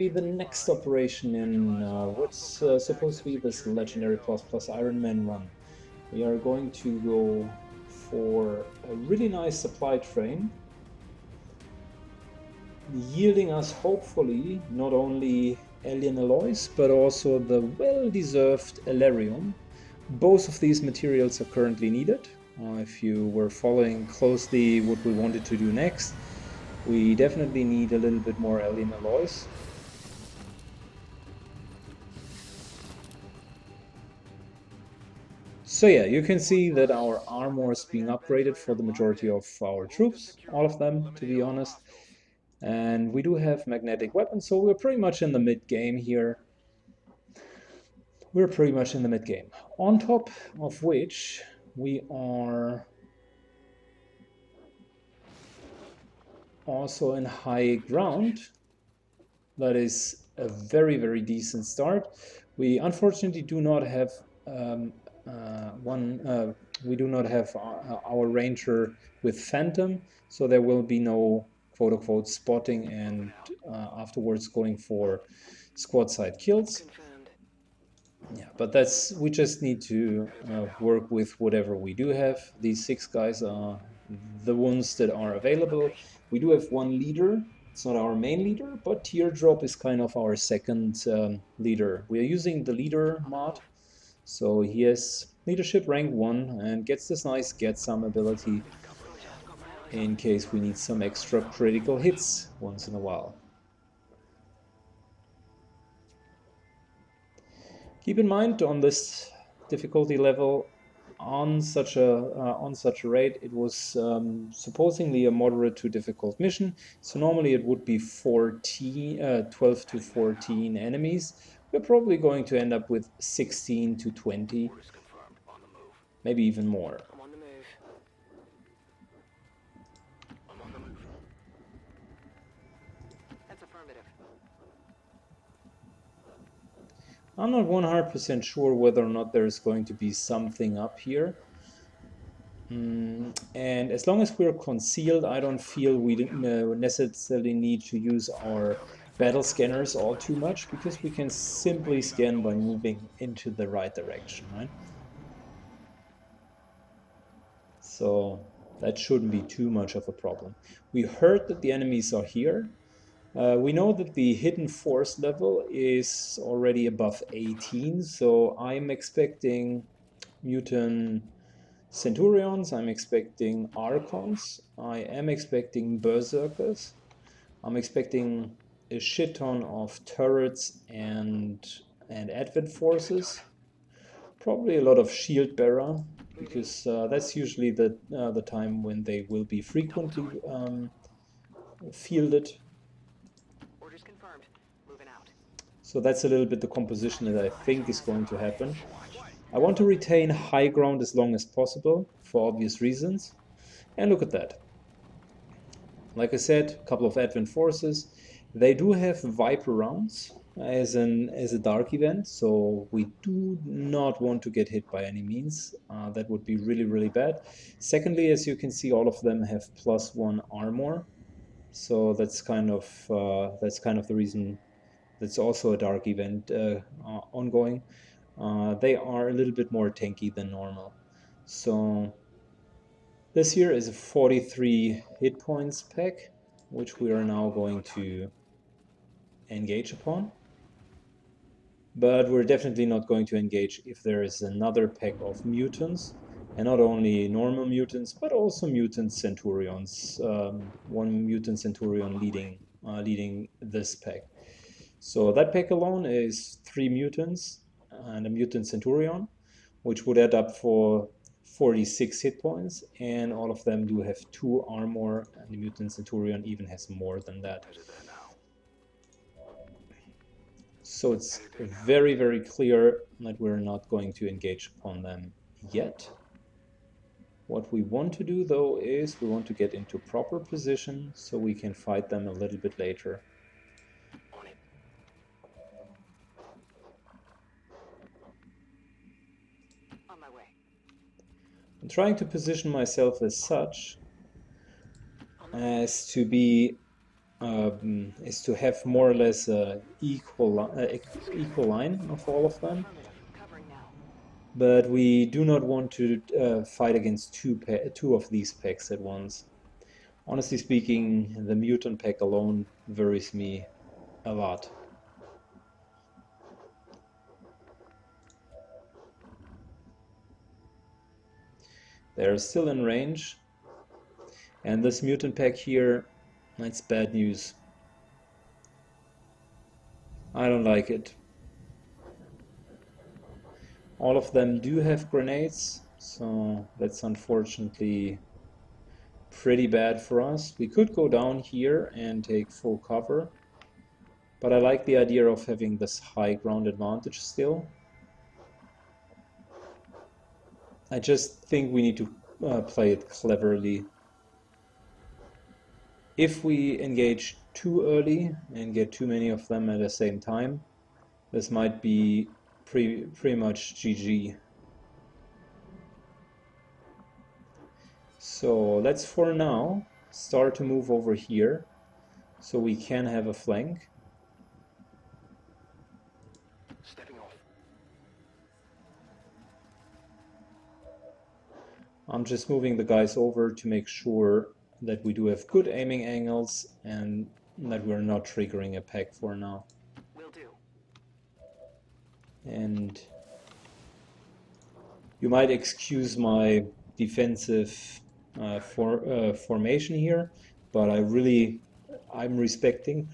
be the next operation in what's supposed to be this legendary plus Ironman run. We are going to go for a really nice supply train, yielding us hopefully not only alien alloys but also the well-deserved Elerium. Both of these materials are currently needed. If you were following closely what we wanted to do next, we definitely need a little bit more alien alloys. So yeah, you can see that our armor is being upgraded for the majority of our troops, all of them, to be honest. And we do have magnetic weapons, so we're pretty much in the mid-game here. We're pretty much in the mid-game. On top of which, we are also in high ground. That is a very, very decent start. We unfortunately do not have we do not have our ranger with Phantom, so there will be no quote-unquote spotting and afterwards going for squad side kills. Yeah, but we just need to work with whatever we do have. These 6 guys are the ones that are available. We do have one leader. It's not our main leader, but Teardrop is kind of our second leader. We are using the leader mod, so he has leadership rank 1 and gets this nice get some ability in case we need some extra critical hits once in a while. Keep in mind, on this difficulty level, on such a rate, it was supposedly a moderate to difficult mission. So normally it would be 12 to 14 enemies. We're probably going to end up with 16 to 20, maybe even more. I'm not 100% sure whether or not there's going to be something up here. And as long as we're concealed, I don't feel we necessarily need to use our battle scanners all too much, because we can simply scan by moving into the right direction, right? So that shouldn't be too much of a problem. We heard that the enemies are here. We know that the hidden force level is already above 18, so I'm expecting Muton Centurions, I'm expecting Archons, I am expecting Berserkers, I'm expecting a shit ton of turrets and Advent forces, probably a lot of shield bearer, because that's usually the time when they will be frequently fielded. So that's a little bit the composition that I think is going to happen. I want to retain high ground as long as possible, for obvious reasons. And look at that. Like I said, a couple of Advent forces. They do have Viper rounds as a dark event, so we do not want to get hit by any means. That would be really, really bad. Secondly, as you can see, all of them have +1 armor, so that's kind of the reason. That's also a dark event ongoing. They are a little bit more tanky than normal. So this here is a 43 hit points pack, which we are now going to engage upon. But we're definitely not going to engage if there is another pack of mutants, and not only normal mutants, but also mutant centurions. One mutant centurion leading this pack. So that pack alone is 3 mutants and a mutant centurion, which would add up for 46 hit points, and all of them do have 2 armor, and the mutant centurion even has more than that. So it's very, very clear that we're not going to engage upon them yet. What we want to do, though, is we want to get into proper position so we can fight them a little bit later. I'm trying to position myself as such as to be is to have more or less equal line of all of them. But we do not want to fight against two of these packs at once. Honestly speaking, the mutant pack alone worries me a lot. They're still in range. And this mutant pack here, that's bad news. I don't like it. All of them do have grenades, so that's unfortunately pretty bad for us. We could go down here and take full cover, but I like the idea of having this high ground advantage still. I just think we need to play it cleverly. If we engage too early and get too many of them at the same time, this might be pretty much GG. So let's for now start to move over here so we can have a flank. Stepping off. I'm just moving the guys over to make sure that we do have good aiming angles and that we're not triggering a pack for now. Will do. And you might excuse my defensive formation here, but I'm respecting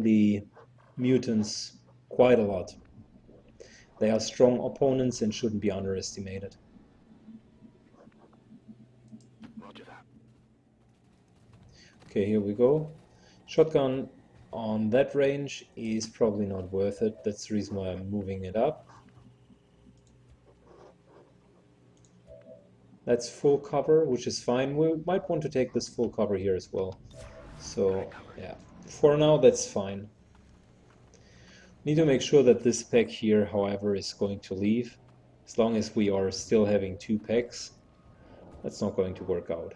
the mutants quite a lot. They are strong opponents and shouldn't be underestimated. Roger that. Okay, here we go. Shotgun on that range is probably not worth it. That's the reason why I'm moving it up. That's full cover, which is fine. We might want to take this full cover here as well. So, yeah, for now that's fine. Need to make sure that this pack here, however, is going to leave. As long as we are still having two packs, that's not going to work out.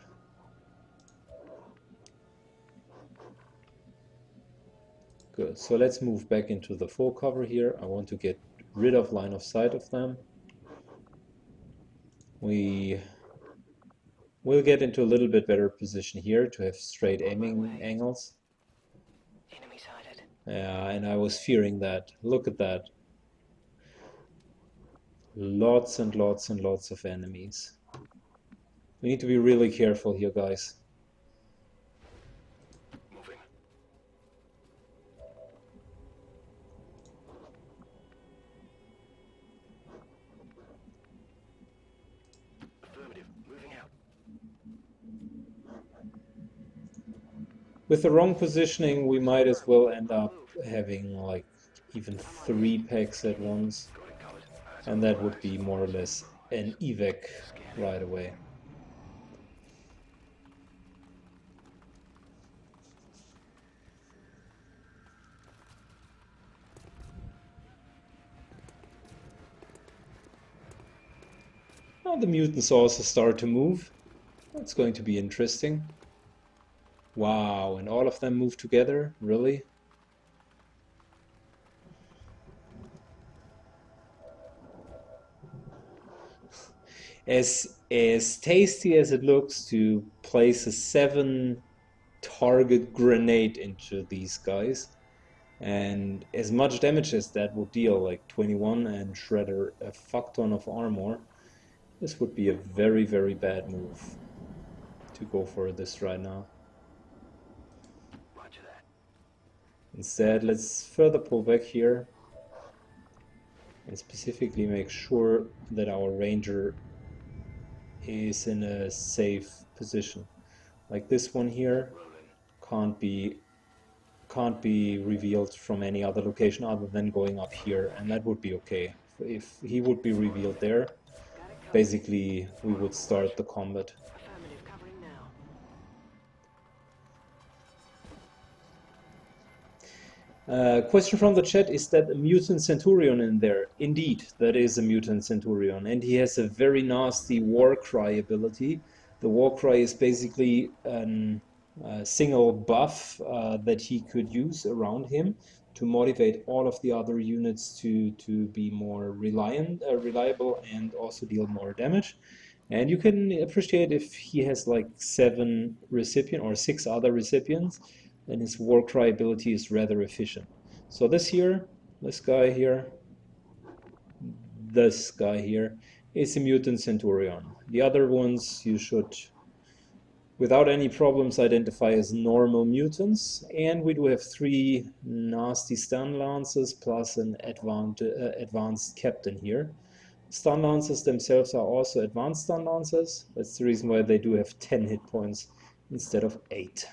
Good, so let's move back into the full cover here. I want to get rid of line of sight of them. We will get into a little bit better position here to have straight aiming angles. Enemy sighted. Yeah, and I was fearing that. Look at that. Lots and lots and lots of enemies. We need to be really careful here, guys. Moving. Affirmative. Moving out. With the wrong positioning, we might as well end up having like even 3 packs at once. Got it covered. And that would be more or less an evac right away. Now the mutants also start to move. That's going to be interesting. Wow, and all of them move together? Really? As tasty as it looks to place a 7 target grenade into these guys, and as much damage as that would deal, like 21, and shredder a fuck ton of armor, this would be a very, very bad move to go for this right now. Roger that. Instead, let's further pull back here and specifically make sure that our ranger is in a safe position. Like this one here can't be revealed from any other location other than going up here, and that would be okay. If he would be revealed there, basically we would start the combat. Affirmative. Covering now. Question from the chat, is that a Muton Centurion in there? Indeed, that is a Muton Centurion, and he has a very nasty war cry ability. The war cry is basically an single buff that he could use around him to motivate all of the other units to be more reliable and also deal more damage. And you can appreciate if he has like 7 recipient or 6 other recipients, then his Warcry ability is rather efficient. So this guy here is a Muton Centurion. The other ones you should, without any problems, identify as normal mutants. And we do have 3 nasty stun lances plus an advanced captain here. Stun lances themselves are also advanced stun lances. That's the reason why they do have 10 hit points instead of 8.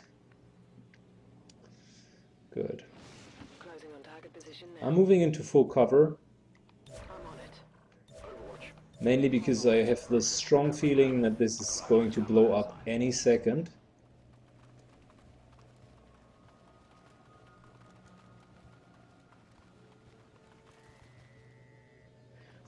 Good. Closing on target position now. I'm moving into full cover, I'm on it. Overwatch. mainly because I have the strong feeling that this is going to blow up any second.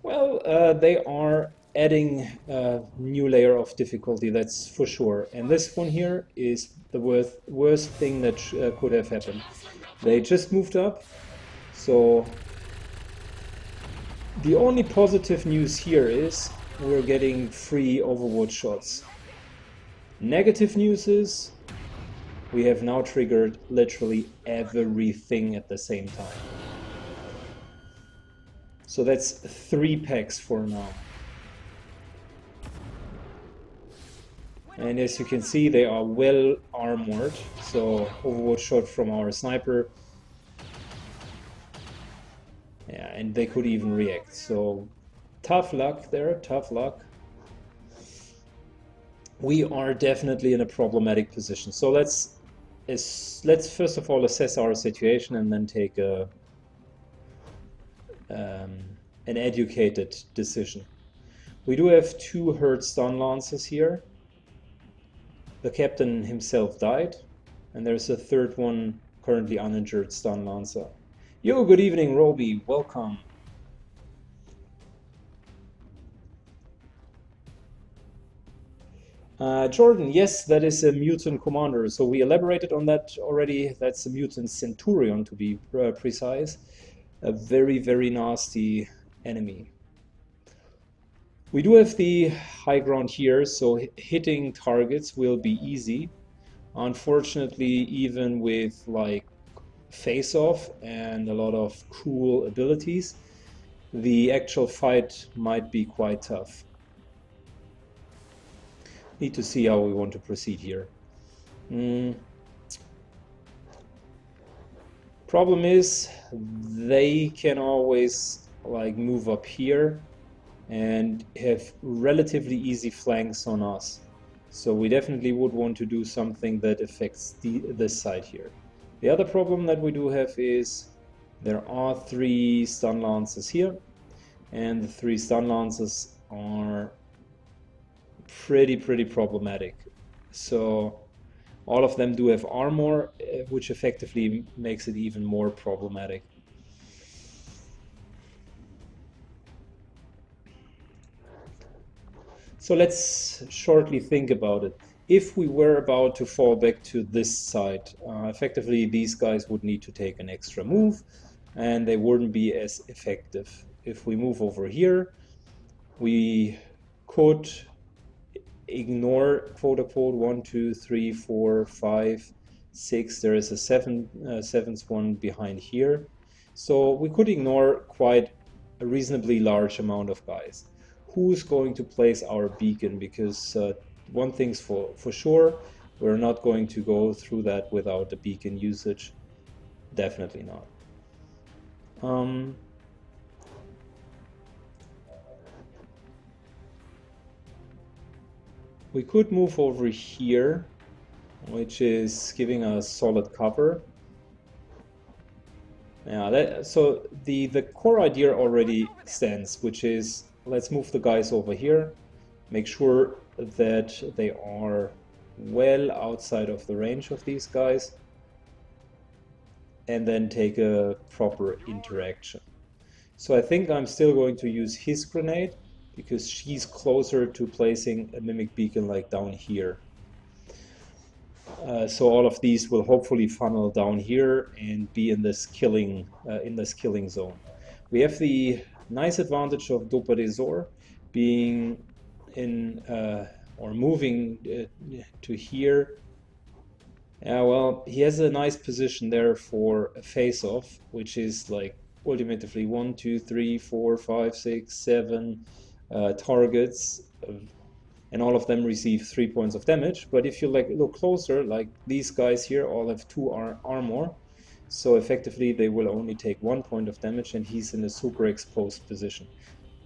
Well, they are adding a new layer of difficulty, that's for sure. And this one here is the worst thing that could have happened. They just moved up, so the only positive news here is we're getting free Overwatch shots. Negative news is we have now triggered literally everything at the same time. So that's 3 packs for now. And as you can see, they are well armored. So Overwatch shot from our sniper. Yeah, and they could even react. So tough luck there, tough luck. We are definitely in a problematic position. So let's first of all assess our situation and then take an educated decision. We do have 2 hurt stun lances here. The captain himself died, and there's a 3rd one currently uninjured stun lancer. Yo, good evening, Roby. Welcome. Jordan, yes, that is a mutant commander. So we elaborated on that already. That's a Muton Centurion, to be precise. A very, very nasty enemy. We do have the high ground here, so hitting targets will be easy. Unfortunately, even with like face-off and a lot of cool abilities, the actual fight might be quite tough. Need to see how we want to proceed here. Problem is, they can always like move up here and have relatively easy flanks on us. So we definitely would want to do something that affects this side here. The other problem that we do have is there are 3 stun lances here, and the 3 stun lances are pretty problematic. So all of them do have armor, which effectively makes it even more problematic. So let's shortly think about it. If we were about to fall back to this side, effectively these guys would need to take an extra move and they wouldn't be as effective. If we move over here, we could ignore quote-unquote 1, 2, 3, 4, 5, 6. There is a 7th one behind here. So we could ignore quite a reasonably large amount of guys. Who's going to place our beacon? Because one thing's for sure, we're not going to go through that without the beacon usage. Definitely not. We could move over here, which is giving us solid cover. Yeah, so the core idea already stands, which is let's move the guys over here, make sure that they are well outside of the range of these guys, and then take a proper interaction. So I think I'm still going to use his grenade, because she's closer to placing a mimic beacon like down here. So all of these will hopefully funnel down here and be in this killing zone. We have the nice advantage of Dopa Desor being in or moving to here. Yeah, well, he has a nice position there for a face-off, which is like ultimately 1, 2, 3, 4, 5, 6, 7 targets, and all of them receive 3 points of damage. But if you like look closer, like these guys here all have 2 armor, so effectively they will only take 1 point of damage, and he's in a super exposed position.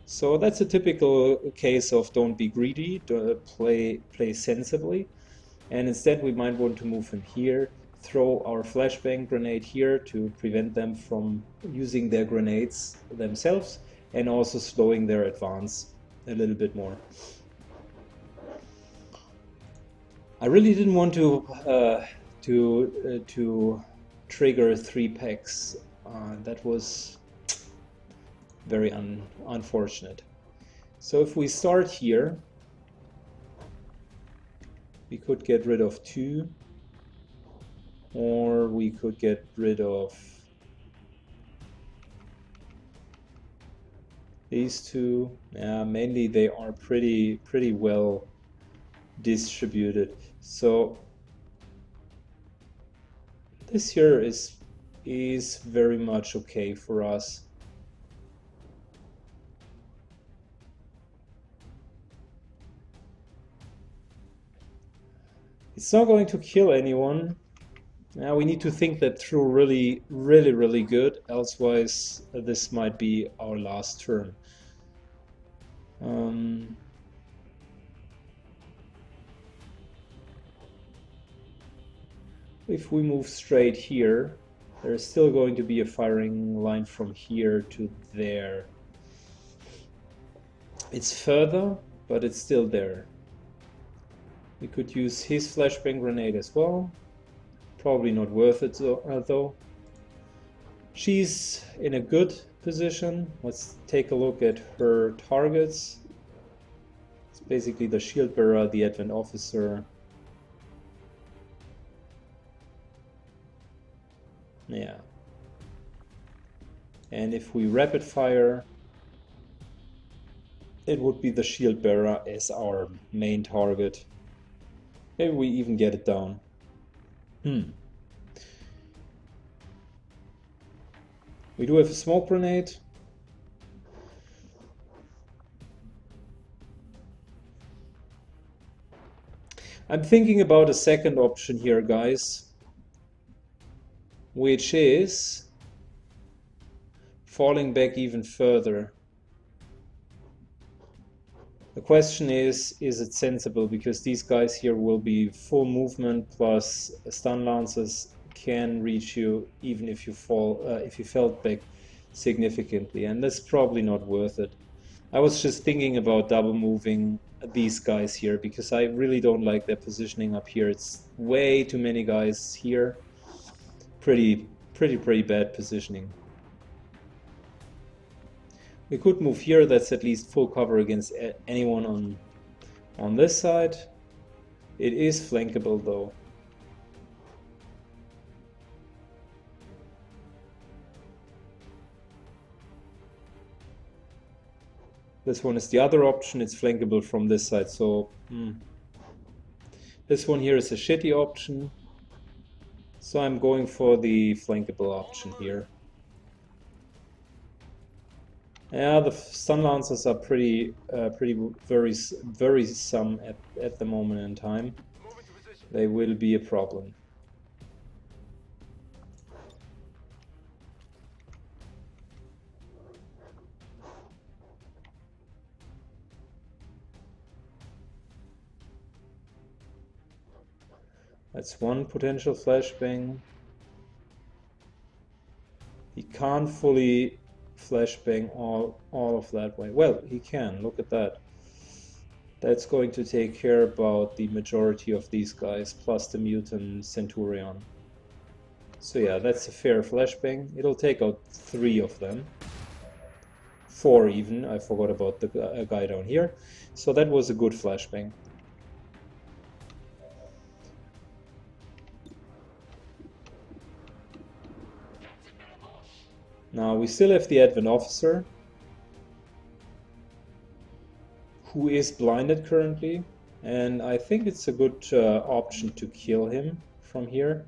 So that's a typical case of don't be greedy, play sensibly. And instead we might want to move him here, throw our flashbang grenade here to prevent them from using their grenades themselves, and also slowing their advance a little bit more. I really didn't want to trigger 3 packs. That was very unfortunate. So if we start here, we could get rid of 2, or we could get rid of these 2. Mainly they are pretty well distributed. So this here is very much okay for us. It's not going to kill anyone. Now we need to think that through really good, elsewise this might be our last turn. If we move straight here, there's still going to be a firing line from here to there. It's further, but it's still there. We could use his flashbang grenade as well. Probably not worth it though. She's in a good position. Let's take a look at her targets. It's basically the shield bearer, the advent officer. Yeah. And if we rapid fire, it would be the shield bearer as our main target. Maybe we even get it down. We do have a smoke grenade. I'm thinking about a second option here, guys, which is falling back even further. The question is it sensible? Because these guys here will be full movement, plus stun lances can reach you even if you fall, if you fell back significantly, and that's probably not worth it. I was just thinking about double moving these guys here because I really don't like their positioning up here. It's way too many guys here. Pretty bad positioning. We could move here, that's at least full cover against anyone on this side. It is flankable though. This one is the other option, it's flankable from this side, so this one here is a shitty option. So I'm going for the flankable option here. Yeah, the stun lancers are pretty worrisome at the moment in time. They will be a problem. That's one potential flashbang. He can't fully flashbang all of that way. Well, he can, look at that. That's going to take care about the majority of these guys, plus the Muton Centurion. So yeah, that's a fair flashbang. It'll take out 3 of them. 4 even, I forgot about the guy down here. So that was a good flashbang. Now we still have the advent officer, who is blinded currently, and I think it's a good option to kill him from here.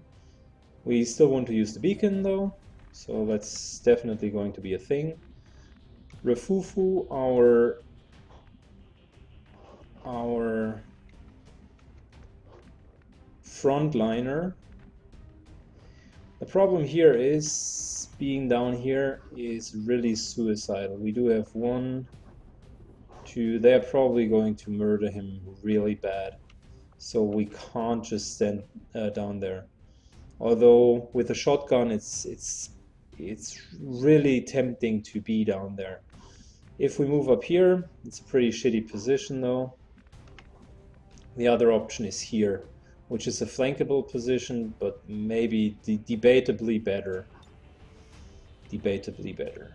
We still want to use the beacon though, so that's definitely going to be a thing. Refufu, our frontliner. The problem here is being down here is really suicidal. We do have 1, 2, they're probably going to murder him really bad. So we can't just stand down there. Although with a shotgun it's really tempting to be down there. If we move up here, it's a pretty shitty position though. The other option is here, which is a flankable position, but maybe debatably better. Debatably better.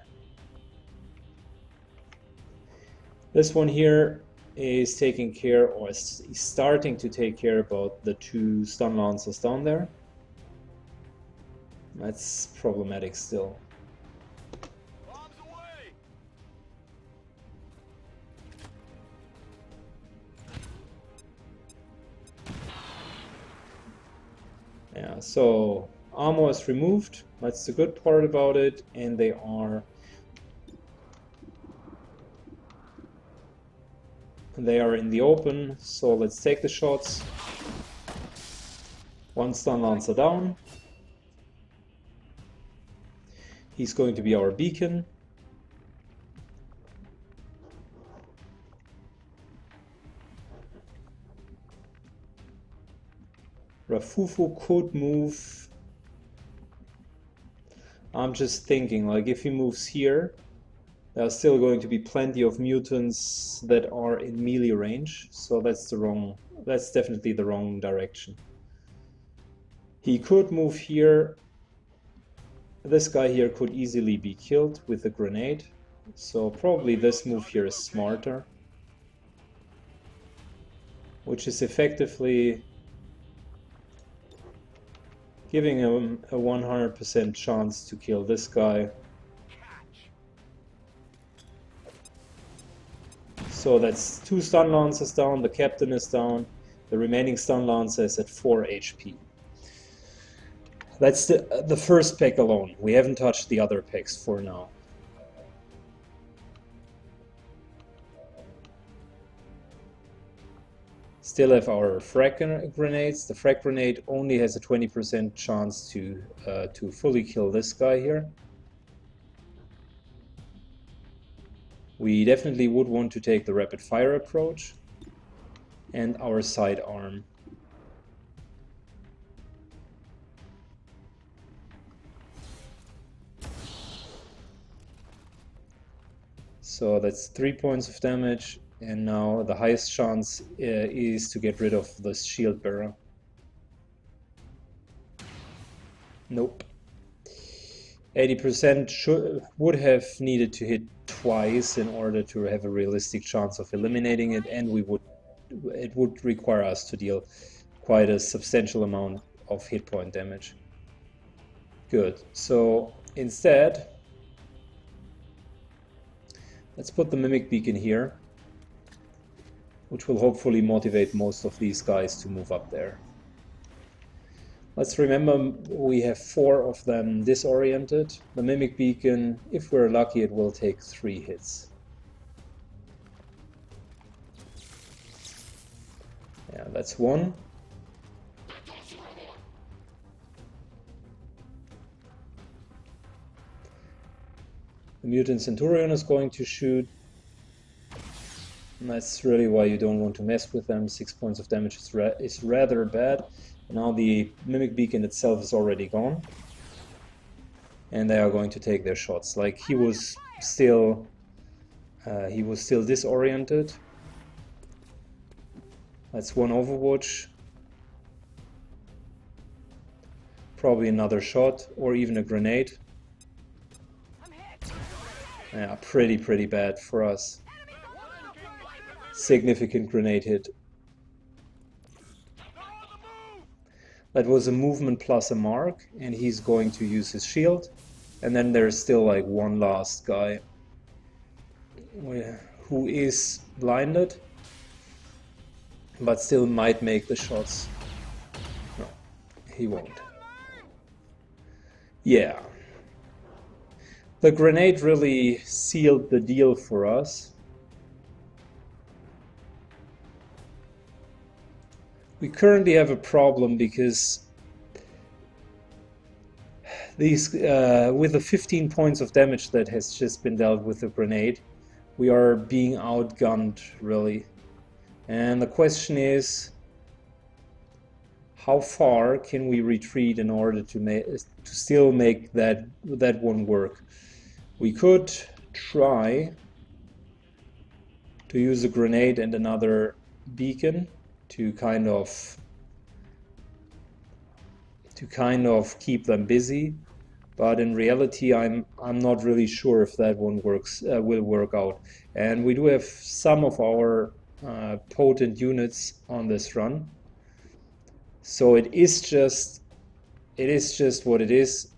This one here is taking care, or is starting to take care about the 2 stun lancers down there. That's problematic still. Yeah, so armor is removed. That's the good part about it, and they are in the open. So let's take the shots. 1 stun lancer down. He's going to be our beacon. Rafufu could move. I'm just thinking, like, if he moves here, there are still going to be plenty of mutants that are in melee range, so that's definitely the wrong direction. He could move here. This guy here could easily be killed with a grenade, so probably this move here is smarter, which is effectively giving him a 100% chance to kill this guy. So that's 2 stun lancers down, the captain is down, the remaining stun lancer is at 4 HP. That's the first pack alone. We haven't touched the other packs for now. Still have our frag grenades. The frag grenade only has a 20% chance to fully kill this guy here. We definitely would want to take the rapid fire approach and our sidearm. So that's 3 points of damage. And now the highest chance is to get rid of the shield bearer. Nope. 80% would have needed to hit twice in order to have a realistic chance of eliminating it, and it would require us to deal quite a substantial amount of hit point damage. Good. So instead, let's put the Mimic Beacon here, which will hopefully motivate most of these guys to move up there. Let's remember we have 4 of them disoriented. The Mimic Beacon, if we're lucky, it will take 3 hits. Yeah, that's 1. The Muton Centurion is going to shoot. And that's really why you don't want to mess with them. 6 points of damage is rather bad. Now the Mimic Beacon itself is already gone. And they are going to take their shots. Like, he was still disoriented. That's 1 Overwatch. Probably another shot or even a grenade. Yeah, pretty bad for us. Significant grenade hit. That was a movement plus a mark, and he's going to use his shield. And then there's still like one last guy who is blinded, but still might make the shots. No, he won't. Yeah. The grenade really sealed the deal for us. We currently have a problem because these, with the 15 points of damage that has just been dealt with the grenade, we are being outgunned, really. And the question is, how far can we retreat in order to still make that one work? We could try to use a grenade and another beacon to kind of keep them busy, but in reality I'm not really sure if that one will work out. And we do have some of our potent units on this run, so it is just what it is.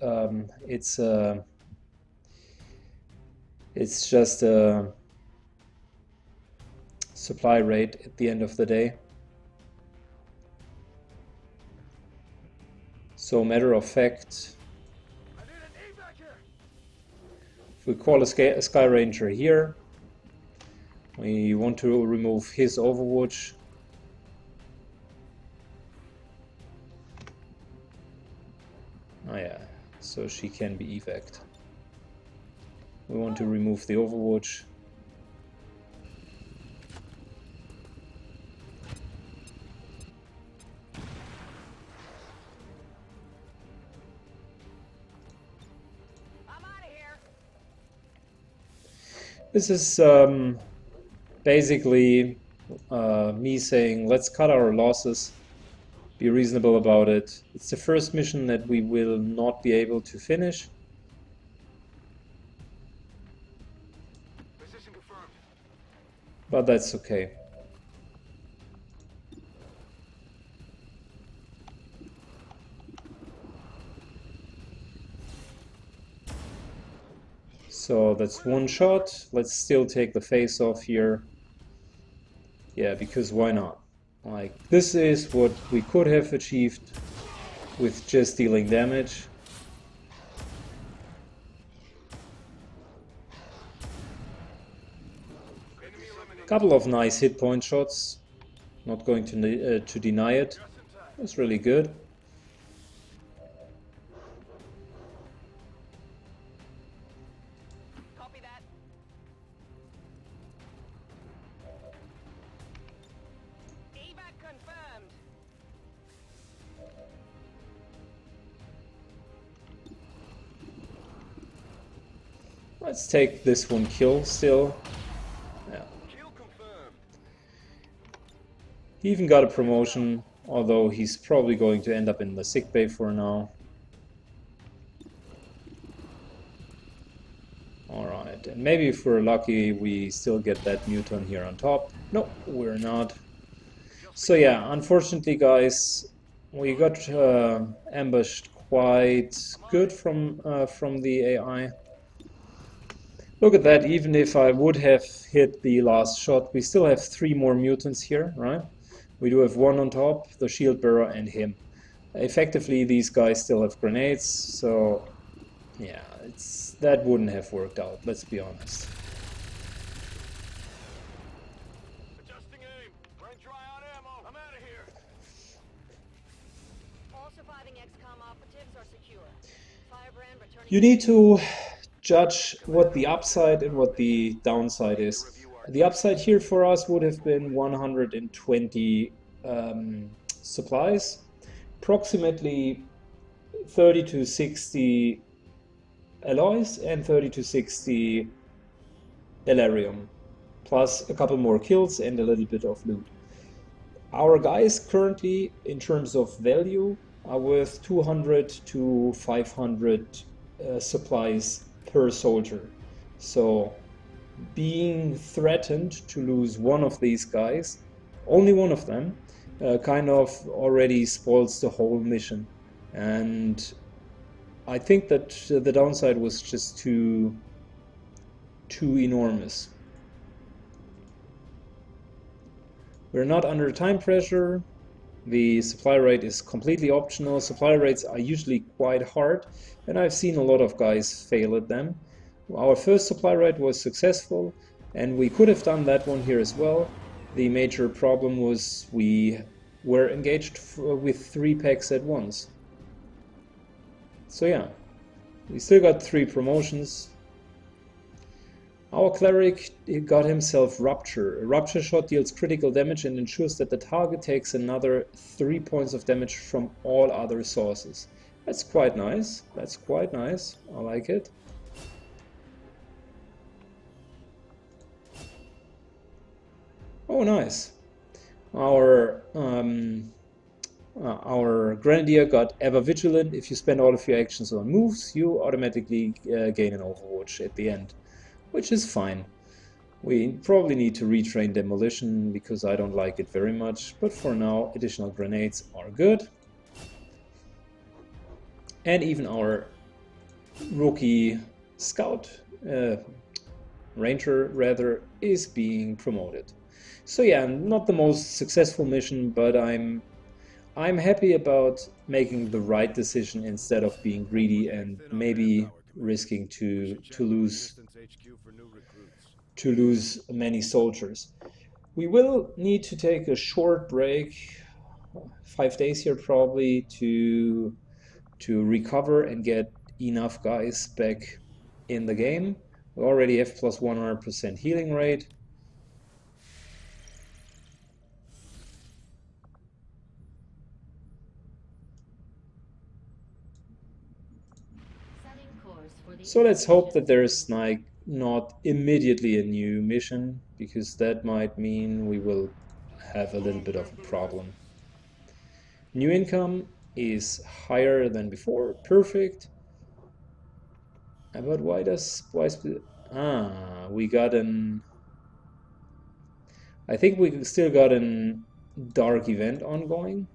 It's just a supply rate at the end of the day. So matter of fact, if we call a Sky Ranger here, we want to remove his Overwatch. Oh yeah, so she can be evac'd. We want to remove the Overwatch. This is basically me saying, let's cut our losses, be reasonable about it. It's the first mission that we will not be able to finish. Position confirmed. But that's okay. So that's one shot. Let's still take the face off here. Yeah, because why not? Like, this is what we could have achieved with just dealing damage. Couple of nice hit point shots. Not going to deny it. That's really good. Copy that. Evac confirmed. Let's take this one kill still. Yeah. Kill confirmed. He even got a promotion, although he's probably going to end up in the sickbay for now. Alright, and maybe if we're lucky we still get that Muton here on top. No, we're not. So yeah, unfortunately guys, we got ambushed quite good from the AI. Look at that, even if I would have hit the last shot, we still have 3 more mutants here, right? We do have one on top, the shield bearer and him. Effectively these guys still have grenades, so yeah, that wouldn't have worked out, let's be honest. Adjusting aim. Run dry on ammo. I'm out of here. All surviving XCOM operatives are secure. Firebrand returning. You need to judge what the upside and what the downside is. The upside here for us would have been 120 supplies, approximately 30 to 60 alloys and 30 to 60 Elarium, plus a couple more kills and a little bit of loot. Our guys currently, in terms of value, are worth 200 to 500 supplies per soldier. So being threatened to lose one of these guys, only one of them, kind of already spoils the whole mission. And I think that the downside was just too enormous. We're not under time pressure. The supply rate is completely optional. Supply rates are usually quite hard, and I've seen a lot of guys fail at them. Our first supply rate was successful, and we could have done that one here as well. The major problem was we were engaged with 3 packs at once. So yeah, we still got 3 promotions. Our cleric got himself Rupture. A Rupture shot deals critical damage and ensures that the target takes another 3 points of damage from all other sources. That's quite nice. That's quite nice. I like it. Oh, nice. Our Grenadier got Ever Vigilant. If you spend all of your actions on moves, you automatically gain an Overwatch at the end, which is fine. We probably need to retrain Demolition because I don't like it very much, but for now additional grenades are good. And even our rookie scout, ranger rather, is being promoted. So yeah, not the most successful mission, but I'm happy about making the right decision instead of being greedy and maybe risking to lose many soldiers. We will need to take a short break, 5 days here probably, to recover and get enough guys back in the game. We already have plus 100% healing rate. So let's hope that there's like not immediately a new mission, because that might mean we will have a little bit of a problem. New income is higher than before, perfect. But we got an, I think we still got an dark event ongoing.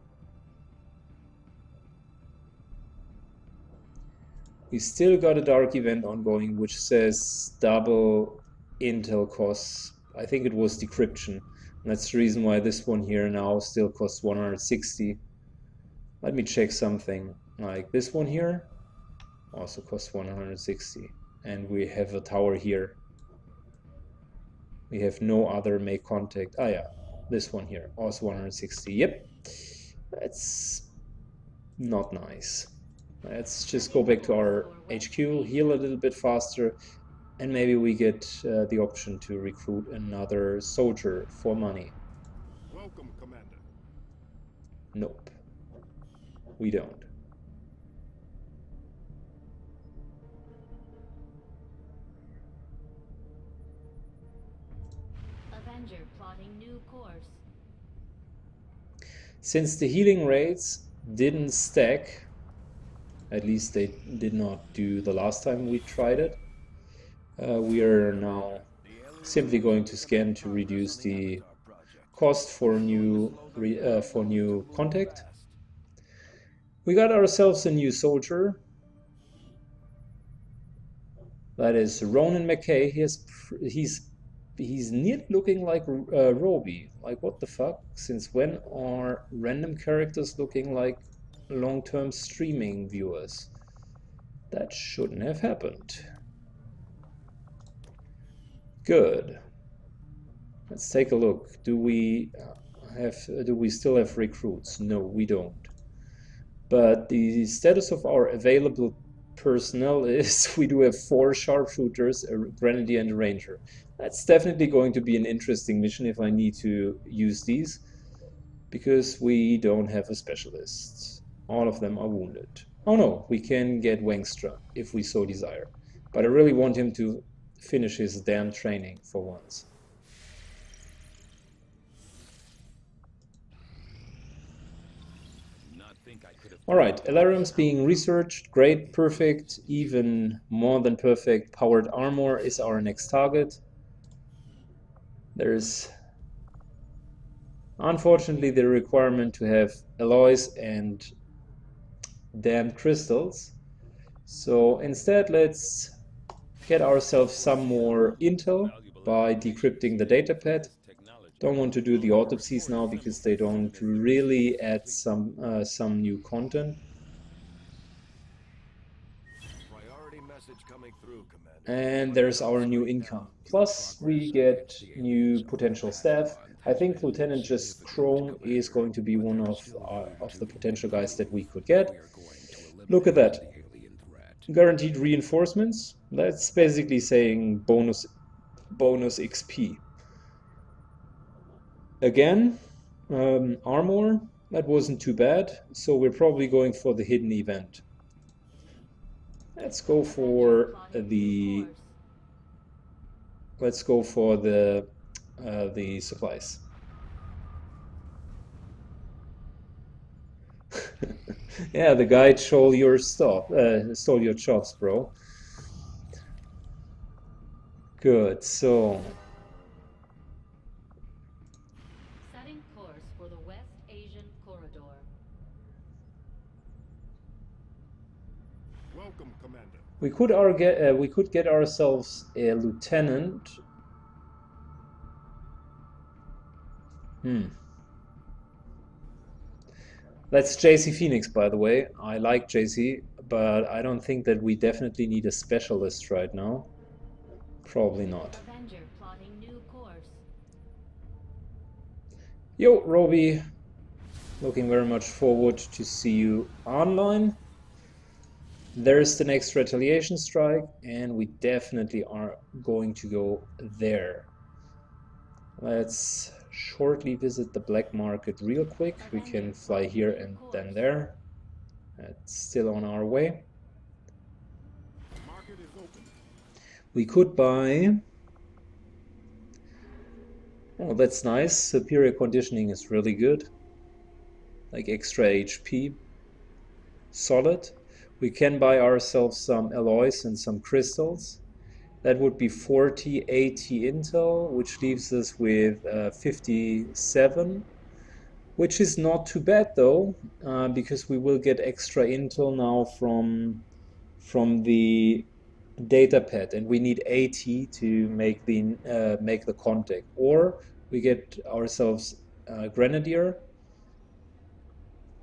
We still got a dark event ongoing which says double intel costs. I think it was decryption. And that's the reason why this one here now still costs 160. Let me check something. Like this one here also costs 160. And we have a tower here. We have no other make contact. Ah yeah, this one here also 160. Yep, that's not nice. Let's just go back to our HQ, heal a little bit faster, and maybe we get the option to recruit another soldier for money. Welcome, Commander. Nope, we don't. Avenger plotting new course. Since the healing rates didn't stack, at least they did not do the last time we tried it, we are now simply going to scan to reduce the cost for new contact. We got ourselves a new soldier. That is Ronan McKay. He's nearly looking like Roby. Like, what the fuck? Since when are random characters looking like long-term streaming viewers? That shouldn't have happened. Good. Let's take a look. Do we still have recruits? No, we don't. But the status of our available personnel is we do have 4 sharpshooters, a grenadier and a ranger. That's definitely going to be an interesting mission if I need to use these, because we don't have a specialist. All of them are wounded. Oh no, we can get Wangstra if we so desire. But I really want him to finish his damn training for once. Alright, Elarium's being researched. Great, perfect, even more than perfect. Powered armor is our next target. There's unfortunately the requirement to have alloys and damned crystals. So instead, let's get ourselves some more intel by decrypting the datapad. Don't want to do the autopsies now because they don't really add some new content. Priority message coming through, Commander. And there's our new income. Plus, we get new potential staff. I think Lieutenant Just Chrome is going to be one of the potential guys that we could get. Look at that. Guaranteed reinforcements. That's basically saying bonus XP. Again, armor. That wasn't too bad. So we're probably going for the hidden event. Let's go for the supplies. Yeah, the guy stole your stuff, stole your chops, bro. Good. So Setting course for the West Asian corridor. Welcome, Commander. we could get ourselves a lieutenant. That's JC Phoenix, by the way. I like JC, but I don't think that we definitely need a specialist right now. Probably not. Avenger plotting new course. Yo, Roby. Looking very much forward to see you online. There's the next retaliation strike, and we definitely are going to go there. Let's shortly visit the black market real quick. We can fly here and then there. That's still on our way. Market is open. We could buy... Oh, that's nice. Superior conditioning is really good. Like extra HP. Solid. We can buy ourselves some alloys and some crystals. That would be 40, 80 intel, which leaves us with 57, which is not too bad though, because we will get extra intel now from the datapad, and we need 80 to make the contact, or we get ourselves Grenadier,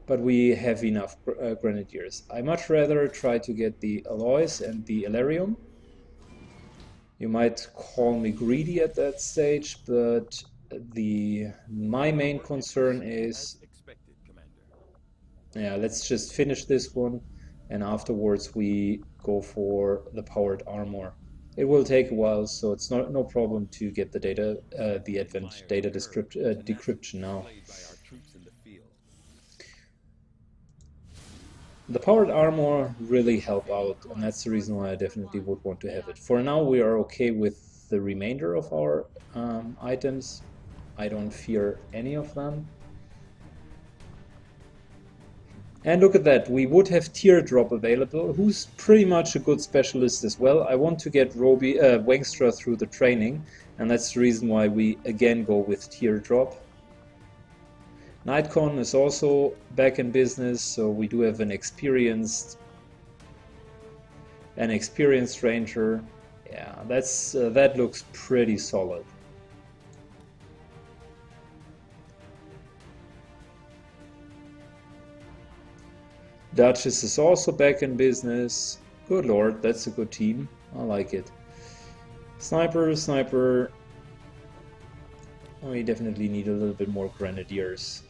but we have enough Grenadiers. I much rather try to get the alloys and the Elerium. You might call me greedy at that stage, but my main concern is, yeah, let's just finish this one, and afterwards we go for the powered armor. It will take a while, so it's no problem to get the data, the advent data decryption now. The powered armor really help out, and that's the reason why I definitely would want to have it. For now, we are okay with the remainder of our items. I don't fear any of them. And look at that, we would have Teardrop available, who's pretty much a good specialist as well. I want to get Wangstra through the training, and that's the reason why we again go with Teardrop. Nightcon is also back in business, so we do have an experienced ranger. Yeah, that looks pretty solid. Duchess is also back in business. Good lord, that's a good team. I like it. Sniper. We definitely need a little bit more Grenadiers.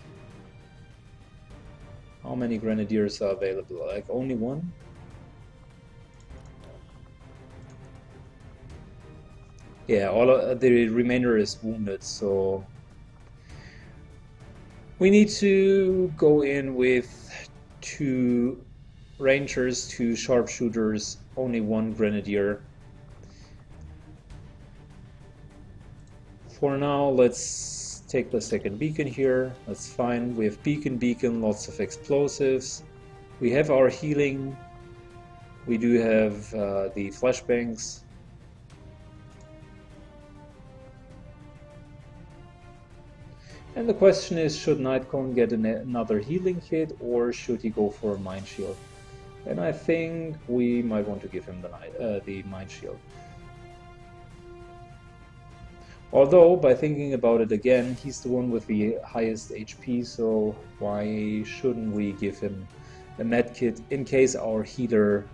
How many Grenadiers are available? Like only one? Yeah, the remainder is wounded, so we need to go in with 2 Rangers, 2 Sharpshooters, only 1 Grenadier. For now, let's take the second beacon here. That's fine. We have beacon, lots of explosives. We have our healing. We do have the flashbangs. And the question is, should Nightcon get another healing kit, or should he go for a mine shield? And I think we might want to give him the mind shield. Although, by thinking about it again, he's the one with the highest HP, so why shouldn't we give him a medkit in case our healer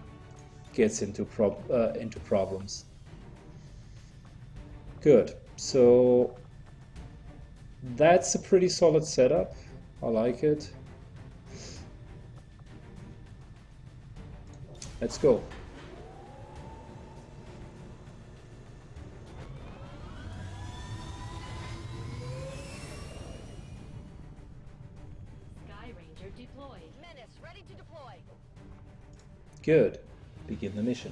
gets into problems? Good. So that's a pretty solid setup. I like it. Let's go. Sky Ranger deployed. Menace, ready to deploy. Good. Begin the mission.